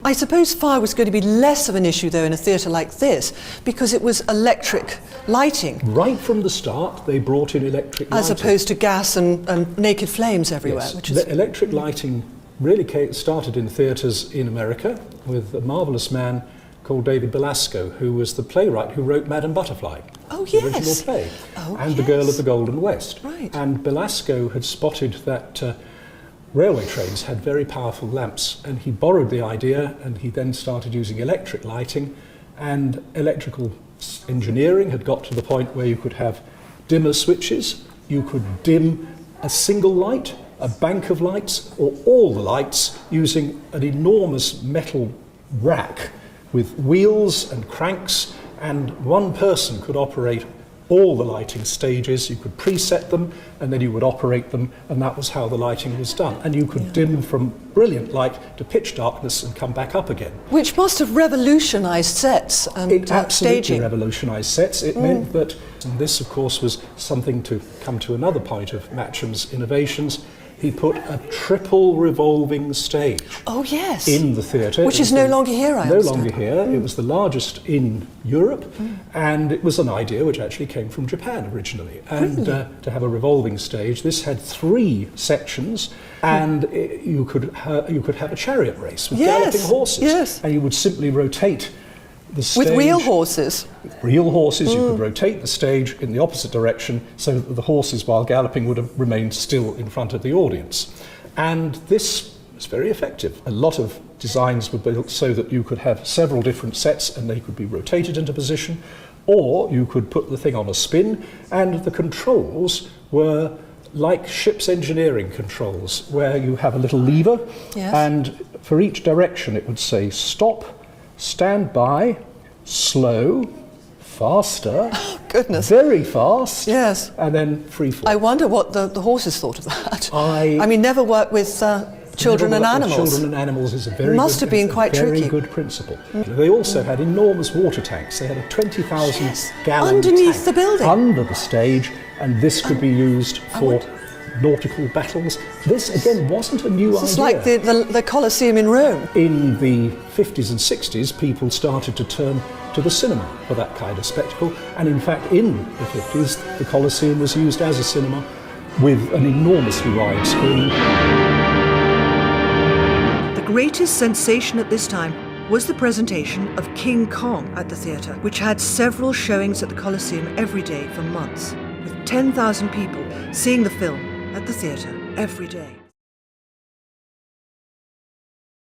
I suppose fire was going to be less of an issue, though, in a theatre like this, because it was electric lighting. Right from the start, they brought in electric lighting. As opposed to gas and naked flames everywhere. Yes. Which is Electric lighting really started in theatres in America with a marvellous man called David Belasco, who was the playwright who wrote Madame Butterfly, oh, the yes. original play, and yes. The Girl of the Golden West. Right. And Belasco had spotted that railway trains had very powerful lamps, and he borrowed the idea, and he then started using electric lighting, and electrical engineering had got to the point where you could have dimmer switches, you could dim a single light, a bank of lights, or all the lights using an enormous metal rack with wheels and cranks, and one person could operate all the lighting stages. You could preset them and then you would operate them, and that was how the lighting was done. And you could dim from brilliant light to pitch darkness and come back up again. Which must have revolutionised sets and It absolutely staging. revolutionised sets. It meant that, and this of course was something to come to another point of Matcham's innovations, he put a triple revolving stage in the theatre. Which is no longer here, I understand. No longer here. It was the largest in Europe, and it was an idea which actually came from Japan originally. And to have a revolving stage, this had 3 sections, and you could have a chariot race with galloping horses, and you would simply rotate the stage. With real horses? With real horses, you could rotate the stage in the opposite direction so that the horses, while galloping, would have remained still in front of the audience. And this was very effective. A lot of designs were built so that you could have several different sets and they could be rotated into position, or you could put the thing on a spin, and the controls were like ship's engineering controls, where you have a little lever, and for each direction it would say stop, stand by, slow, faster, very fast, and then free fall. I wonder what the horses thought of that. I mean, never work with children and animals. Children and animals is a very must have been quite tricky. Very good principle. They also had enormous water tanks. They had a 20,000 gallon underneath tank the building, under the stage, and this could be used for nautical battles. This again wasn't a new idea. It's like the Colosseum in Rome. In the 50s and 60s, people started to turn to the cinema for that kind of spectacle, and in fact in the 50s the Colosseum was used as a cinema with an enormously wide screen. The greatest sensation at this time was the presentation of King Kong at the theatre, which had several showings at the Colosseum every day for months, with 10,000 people seeing the film at the theatre every day.